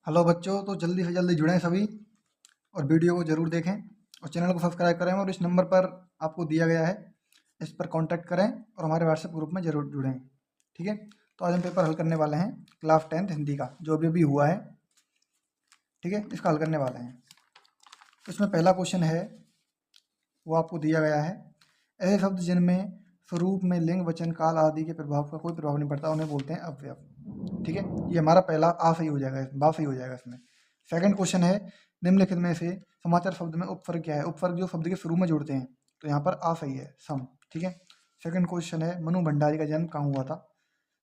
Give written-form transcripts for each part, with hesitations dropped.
Hello बच्चों, तो जल्दी से जल्दी जुड़ें सभी और वीडियो को ज़रूर देखें और चैनल को सब्सक्राइब करें और इस नंबर पर आपको दिया गया है, इस पर कांटेक्ट करें और हमारे व्हाट्सएप ग्रुप में ज़रूर जुड़ें। ठीक है, तो आज हम पेपर हल करने वाले हैं क्लास 10th हिंदी का, जो अभी अभी हुआ है। ठीक है, इसका हल करने वाले हैं। तो इसमें पहला क्वेश्चन है, वो आपको दिया गया है। ऐसे शब्द जिनमें स्वरूप में लिंग, वचन, काल आदि के प्रभाव का कोई प्रभाव नहीं पड़ता, उन्हें बोलते हैं अव्यय। ठीक है, ये हमारा पहला आ सही हो जाएगा, बा सही हो जाएगा इसमें। सेकंड क्वेश्चन है, निम्नलिखित में से समाचार शब्द में उपसर्ग क्या है? उपसर्ग जो शब्द के शुरू में जोड़ते हैं, तो यहाँ पर आ सही है, सम। ठीक है, सेकंड क्वेश्चन है, मनु भंडारी का जन्म कहाँ हुआ था?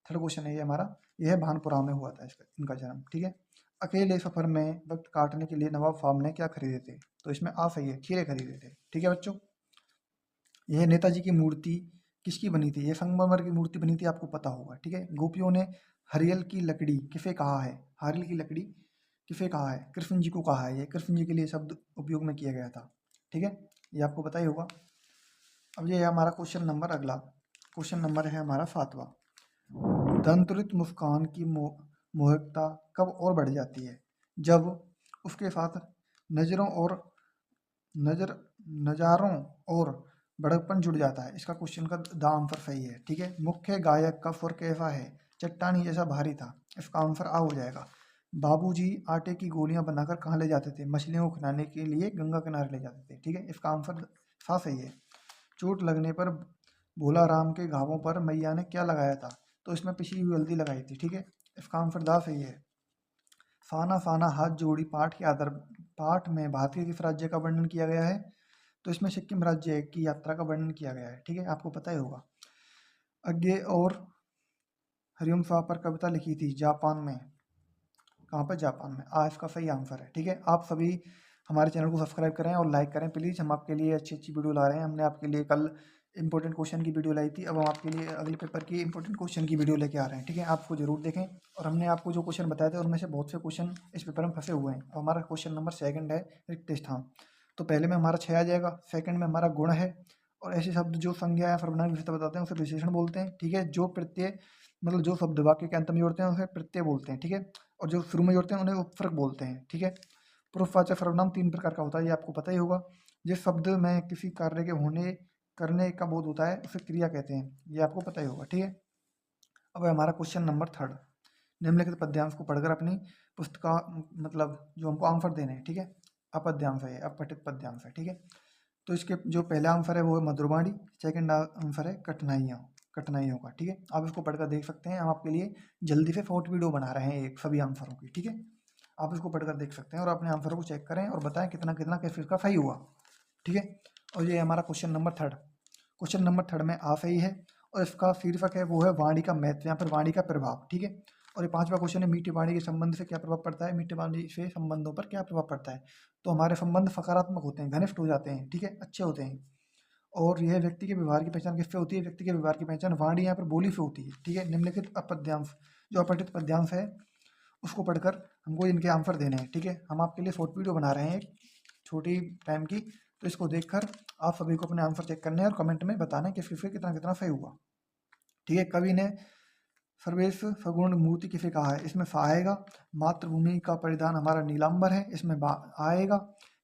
थर्ड क्वेश्चन है ये हमारा, यह भानपुरा में हुआ था इसका इनका जन्म। ठीक है, अकेले सफर में वक्त काटने के लिए नवाब साहब ने क्या खरीदे थे? तो इसमें आ सही है, खीरे खरीदे थे। ठीक है बच्चों, यह नेताजी की मूर्ति किसकी बनी थी? ये संगमरमर की मूर्ति बनी थी, आपको पता होगा। ठीक है, गोपियों ने हरियल की लकड़ी किसे कहा है? हरियल की लकड़ी किसे कहा है? कृष्ण जी को कहा है। ये कृष्ण जी के लिए शब्द उपयोग में किया गया था। ठीक है, ये आपको पता ही होगा। अब ये है हमारा क्वेश्चन नंबर अगला। क्वेश्चन नंबर है हमारा 7वां। दंतुरित मुस्कान की मोहकता कब और बढ़ जाती है? जब उसके साथ नजरों और नजर नज़ारों और बड़कपन जुड़ जाता है। इसका क्वेश्चन का द आंसर सही है। ठीक है, मुख्य गायक का स्वर कैसा है? चट्टानी जैसा भारी था। इसका आंसर आ हो जाएगा। बाबूजी आटे की गोलियां बनाकर कहाँ ले जाते थे? मछलियों को खिलाने के लिए गंगा किनारे ले जाते थे। ठीक है, इसका आंसर सा सही है। चोट लगने पर भोला राम के घावों पर मैया ने क्या लगाया था? तो इसमें पिसी हुई हल्दी लगाई थी। ठीक है, इसका आंसर दा सही है। फाना फाना हाथ जोड़ी पाठ के आधार पाठ में भारतीय किस राज्य का वर्णन किया गया है? तो इसमें सिक्किम राज्य की यात्रा का वर्णन किया गया है। ठीक है, आपको पता ही होगा। अज्ञे और हरिओम साहब पर कविता लिखी थी जापान में। कहाँ पर? जापान में। इसका सही आंसर है। ठीक है, आप सभी हमारे चैनल को सब्सक्राइब करें और लाइक करें प्लीज़। हम आपके लिए अच्छी अच्छी वीडियो ला रहे हैं। हमने आपके लिए कल इंपॉर्टेंट क्वेश्चन की वीडियो लाई थी, अब हम आपके लिए अगले पेपर की इंपॉर्टेंट क्वेश्चन की वीडियो लेके आ रहे हैं। ठीक है, आपको जरूर देखें। और हमने आपको जो क्वेश्चन बताए थे उनमें से बहुत से क्वेश्चन इस पेपर में फंसे हुए हैं। अब हमारा क्वेश्चन नंबर सेकंड है, रिक्त स्थान। तो पहले में हमारा 6 आ जाएगा, सेकंड में हमारा गुण है। और ऐसे शब्द जो संज्ञा या सर्वनाम विशेषता बताते हैं उसे विशेषण बोलते हैं। ठीक है, जो प्रत्यय मतलब जो शब्द वाक्य के अंत में जोड़ते हैं उसे प्रत्यय बोलते हैं। ठीक है, और जो शुरू में जोड़ते हैं उन्हें उपसर्ग बोलते हैं। ठीक है, पुरुषवाचक सर्वनाम 3 प्रकार का होता है, ये आपको पता ही होगा। जिस शब्द में किसी कार्य के होने करने का बोध होता है उसे क्रिया कहते हैं, ये आपको पता ही होगा। ठीक है, अब है हमारा क्वेश्चन नंबर थर्ड। निम्नलिखित पद्यांश को पढ़कर अपनी पुस्तका मतलब जो हमको आंसर देने हैं। ठीक है, अपद्यांश है, अपठित पद्यांश है। ठीक है, तो इसके जो पहला आंसर है वो है मधुरवाणी, सेकंड आंसर है कठिनाइयों का। ठीक है, आप इसको पढ़कर देख सकते हैं। हम आपके लिए जल्दी से शॉर्ट वीडियो बना रहे हैं एक सभी आंसरों की। ठीक है, आप इसको पढ़कर देख सकते हैं और अपने आंसरों को चेक करें और बताएं कितना कितना कैसे इसका सही हुआ। ठीक है, और ये हमारा question number third. Question number third में आ सही है और इसका शीर्षक है वो है वाणी का महत्व या फिर वाणी का प्रभाव। ठीक है, और ये 5वां क्वेश्चन है, मीठी वाणी के संबंध से क्या प्रभाव पड़ता है? मीठी वाणी से संबंधों पर क्या प्रभाव पड़ता है? तो हमारे संबंध सकारात्मक होते हैं, घनिष्ठ हो जाते हैं। ठीक है, अच्छे होते हैं। और यह व्यक्ति के व्यवहार की पहचान किससे होती है? व्यक्ति के व्यवहार की पहचान वाणी यहाँ पर बोली से होती है। ठीक है, निम्नलिखित अपद्यांश जो अपठित पद्यांश है उसको पढ़कर हमको इनके आंसर देने हैं। ठीक है, हम आपके लिए शॉर्ट वीडियो बना रहे हैं एक छोटी टाइम की, तो इसको देखकर आप सभी को अपने आंसर चेक करने हैं और कमेंट में बताना है कि किससे कितना कितना सही हुआ। ठीक है, कवि ने सर्वेश सगुण मूर्ति किसे कहा है? इसमें सा आएगा। मातृभूमि का परिधान हमारा नीलांबर है, इसमें बा आएगा।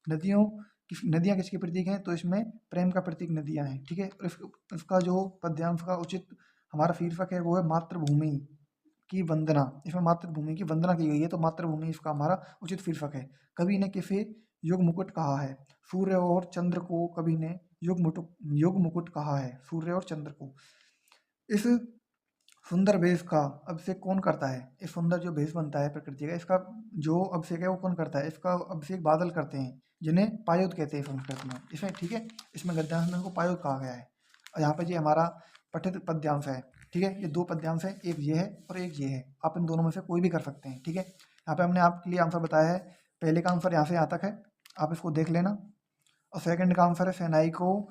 नदियाँ किसके प्रतीक हैं? तो इसमें प्रेम का प्रतीक नदियाँ हैं। ठीक है, और इसका जो पद्यांश का उचित हमारा शीर्षक है वो है मातृभूमि की वंदना। इसमें मातृभूमि की वंदना की गई है, तो मातृभूमि इसका हमारा उचित शीर्षक है। कवि ने किसे युग मुकुट कहा है? सूर्य और चंद्र को कवि ने युग मुकुट कहा है, सूर्य और चंद्र को। इस सुंदर भेष का अभिषेक कौन करता है? इस सुंदर जो भेष बनता है प्रकृति का, इसका जो अभिषेक है वो कौन करता है? इसका अभिषेक बादल करते हैं, जिन्हें पायुद कहते हैं संस्कृत में। इसमें ठीक है, इसमें गद्यांश में इनको पायुद कहा गया है। और यहाँ पे ये हमारा पठित पद्यांश है। ठीक है, ये 2 पद्यांश है, एक ये है और एक ये है। आप इन दोनों में से कोई भी कर सकते हैं। ठीक है, यहाँ पे हमने आपके लिए आंसर बताया है। पहले का आंसर यहाँ से यहाँ तक है, आप इसको देख लेना। और सेकंड का आंसर है सेनाई को,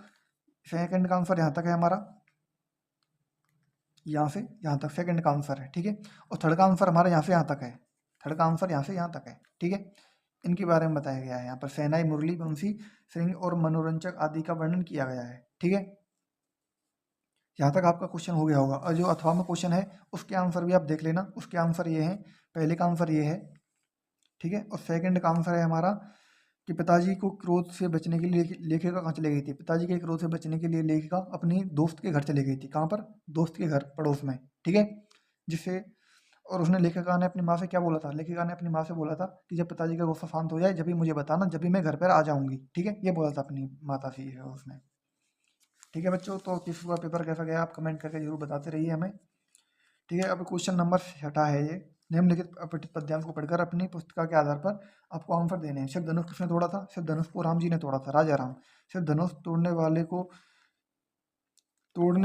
सेकंड का आंसर यहाँ तक है हमारा, यहाँ से यहाँ तक सेकंड का आंसर है। ठीक है, और थर्ड का आंसर हमारा यहाँ से यहाँ तक है। थर्ड का आंसर यहाँ से यहाँ तक है। ठीक है, इनके बारे में बताया गया है यहाँ पर। सेनाई, मुरली, बंसी, श्रृंग और मनोरंजक आदि का वर्णन किया गया है। ठीक है, यहाँ तक आपका क्वेश्चन हो गया होगा। और जो अथवा में क्वेश्चन है उसके आंसर भी आप देख लेना। उसके आंसर ये हैं, पहले का आंसर ये है ठीक है। और सेकंड का आंसर है हमारा कि पिताजी को क्रोध से बचने के लिए लेखिका कहाँ चली गई थी। पिताजी के क्रोध से बचने के लिए लेखिका अपनी दोस्त के घर चली गई थी। कहाँ पर? दोस्त के घर, पड़ोस में, ठीक है। जिससे और उसने लेखिका ने अपनी माँ से क्या बोला था? लेखिका ने अपनी माँ से बोला था कि जब पिताजी का गुस्सा शांत हो जाए जब भी मुझे बताना, जब भी मैं घर पर आ जाऊंगी, ठीक है। ये बोला था अपनी माता से उसने, ठीक है बच्चों। तो किसी का पेपर कैसा गया आप कमेंट करके जरूर बताते रहिए हमें, ठीक है। अब क्वेश्चन नंबर 6 है ये। निम्नलिखित अपठित पद्यांश को पढ़कर अपनी पुस्तिका के आधार पर आपको आंसर देने हैं। शिव धनुष किसने तोड़ा था? शिव धनुष को राम जी ने तोड़ा था, राजा राम। शिव धनुष तोड़ने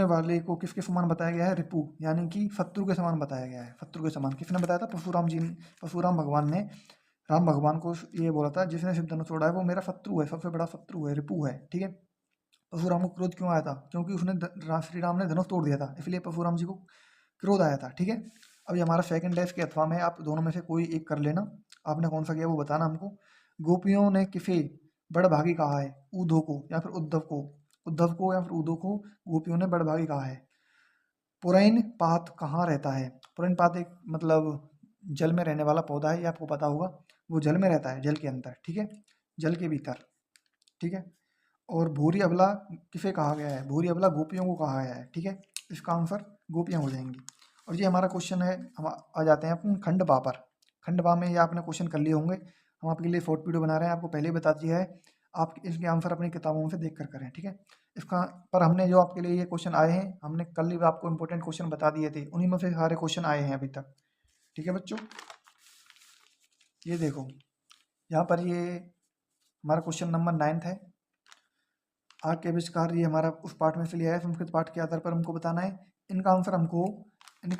वाले को किसके समान बताया गया है? रिपु, यानी कि शत्रु के समान बताया गया है। शत्रु के समान किसने बताया था? परशुराम जी ने। परशुराम भगवान ने राम भगवान को ये बोला था, जिसने शिव धनुष तोड़ा है वो मेरा शत्रु है, सबसे बड़ा शत्रु है, रिपु है, ठीक है। परशुराम को क्रोध क्यों आया था? क्योंकि उसने श्री राम ने धनुष तोड़ दिया था, इसलिए परशुराम जी को क्रोध आया था, ठीक है। अभी हमारा सेकंड है, इसके अथवा में आप दोनों में से कोई एक कर लेना। आपने कौन सा किया वो बताना हमको। गोपियों ने किसे बड़भागी कहा है? उद्धव को या फिर उद्धव को? उद्धव को या फिर उद्धव को गोपियों ने बड़भागी कहा है। पुरैन पात कहाँ रहता है? पुरैन पात एक मतलब जल में रहने वाला पौधा है, ये आपको पता होगा। वो जल में रहता है, जल के अंदर, ठीक है, जल के भीतर, ठीक है। और भूरी अबला किसे कहा गया है? भूरी अबला गोपियों को कहा गया है, ठीक है। इसका आंसर गोपियां हो जाएंगी। और ये हमारा क्वेश्चन है, हम आ जाते हैं अपन खंड बा पर। खंड बा में ये आपने क्वेश्चन कर लिए होंगे, हम आपके लिए शॉर्ट वीडियो बना रहे हैं, आपको पहले ही बता दिया है। आप इसके आंसर अपनी किताबों से देख कर करें, ठीक है। इसका पर हमने जो आपके लिए ये क्वेश्चन आए हैं, हमने कल ही आपको इंपॉर्टेंट क्वेश्चन बता दिए थे, उन्हीं में से सारे क्वेश्चन आए हैं अभी तक, ठीक है बच्चों। ये देखो यहाँ पर ये हमारा क्वेश्चन नंबर 9 है। आग के आविष्कार, ये हमारा उस पाठ में से लिया है, संस्कृत पाठ के आधार पर हमको बताना है। इनका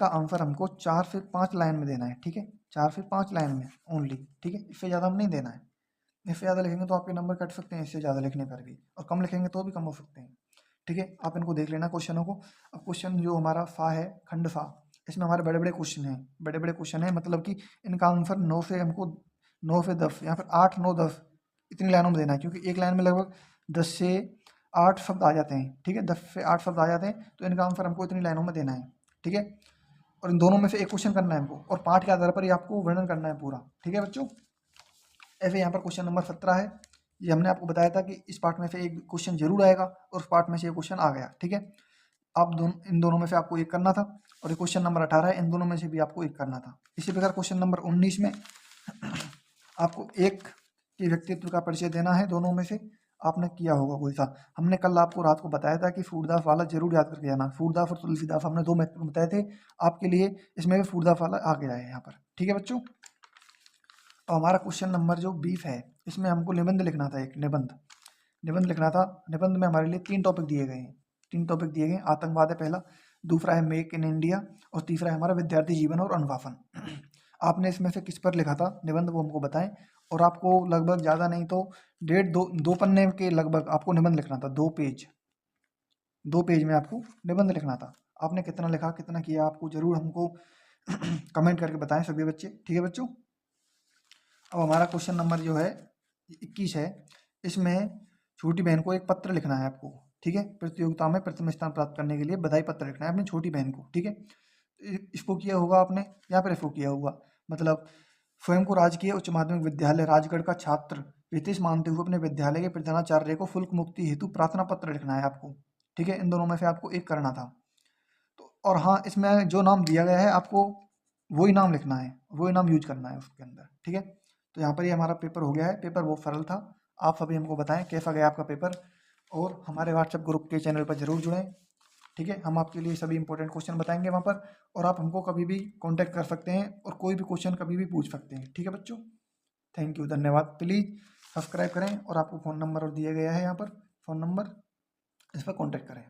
आंसर हमको 4 से 5 लाइन में देना है, ठीक है। 4 से 5 लाइन में ओनली, ठीक है। इससे ज़्यादा हम नहीं देना है। इससे ज़्यादा लिखेंगे तो आपके नंबर कट सकते हैं, इससे ज़्यादा लिखने पर भी, और कम लिखेंगे तो भी कम हो सकते हैं, ठीक है। आप इनको देख लेना क्वेश्चनों को। अब क्वेश्चन जो हमारा फा है, खंड फा, इसमें हमारे बड़े बड़े क्वेश्चन हैं, बड़े बड़े क्वेश्चन हैं, मतलब कि इनका आंसर 9 से 10 या फिर 8 9 10 इतनी लाइनों में देना है, क्योंकि एक लाइन में लगभग 10 से 8 शब्द आ जाते हैं, ठीक है। 10 से 8 शब्द आ जाते हैं, तो इनका आंसर हमको इतनी लाइनों में देना है, ठीक है। और इन दोनों में से एक क्वेश्चन करना है हमको, और पाठ के आधार पर ही आपको वर्णन करना है पूरा, ठीक है बच्चों। ऐसे यहाँ पर क्वेश्चन नंबर 17 है। ये हमने आपको बताया था कि इस पार्ट में से एक क्वेश्चन जरूर आएगा, और उस पार्ट में से एक क्वेश्चन आ गया, ठीक है। आप इन दोनों में से आपको एक करना था, और ये क्वेश्चन नंबर 18 है, इन दोनों में से भी आपको एक करना था। इसी प्रकार क्वेश्चन नंबर 19 में आपको एक के व्यक्तित्व का परिचय देना है, दोनों में से आपने किया होगा कोई सा। हमने कल आपको रात को बताया था कि सूरदास वाला जरूर याद करके जाना। सूरदास और तुलसीदास हमने 2 महत्वपूर्ण बताए थे आपके लिए, इसमें भी सूरदास वाला आ गया है यहाँ पर, ठीक है बच्चों। और हमारा क्वेश्चन नंबर जो 20 है, इसमें हमको निबंध लिखना था, एक निबंध लिखना था। निबंध में हमारे लिए 3 टॉपिक दिए गए हैं, 3 टॉपिक दिए गए हैं। आतंकवाद है पहला, दूसरा है मेक इन इंडिया, और तीसरा है हमारा विद्यार्थी जीवन और अनुशासन। आपने इसमें से किस पर लिखा था निबंध, वो हमको बताएं। और आपको लगभग ज़्यादा नहीं तो 1.5 2 पन्ने के लगभग आपको निबंध लिखना था, 2 पेज में आपको निबंध लिखना था। आपने कितना लिखा, कितना किया, आपको जरूर हमको कमेंट करके बताएं सभी बच्चे, ठीक है बच्चों। अब हमारा क्वेश्चन नंबर जो है 21 है। इसमें छोटी बहन को एक पत्र लिखना है आपको, ठीक है। प्रतियोगिता में प्रथम स्थान प्राप्त करने के लिए बधाई पत्र लिखना है अपनी छोटी बहन को, ठीक है। इसको किया होगा आपने, या फिर इसको किया होगा, मतलब स्वयं को राजकीय उच्च माध्यमिक विद्यालय राजगढ़ का छात्र हितेश मानते हुए अपने विद्यालय के प्रधानाचार्य को शुल्क मुक्ति हेतु प्रार्थना पत्र लिखना है आपको, ठीक है। इन दोनों में से आपको एक करना था। तो और हाँ, इसमें जो नाम दिया गया है आपको वही नाम लिखना है, वही नाम यूज करना है उसके अंदर, ठीक है। तो यहाँ पर ये हमारा पेपर हो गया है। पेपर बहुत सरल था। आप सभी हमको बताएं कैसा गया आपका पेपर, और हमारे व्हाट्सएप ग्रुप के चैनल पर जरूर जुड़ें, ठीक है। हम आपके लिए सभी इंपॉर्टेंट क्वेश्चन बताएंगे वहाँ पर, और आप हमको कभी भी कांटेक्ट कर सकते हैं, और कोई भी क्वेश्चन कभी भी पूछ सकते हैं, ठीक है बच्चों। थैंक यू, धन्यवाद। प्लीज़ सब्सक्राइब करें, और आपको फ़ोन नंबर और दिया गया है यहाँ पर, फ़ोन नंबर, इस पर कॉन्टैक्ट करें।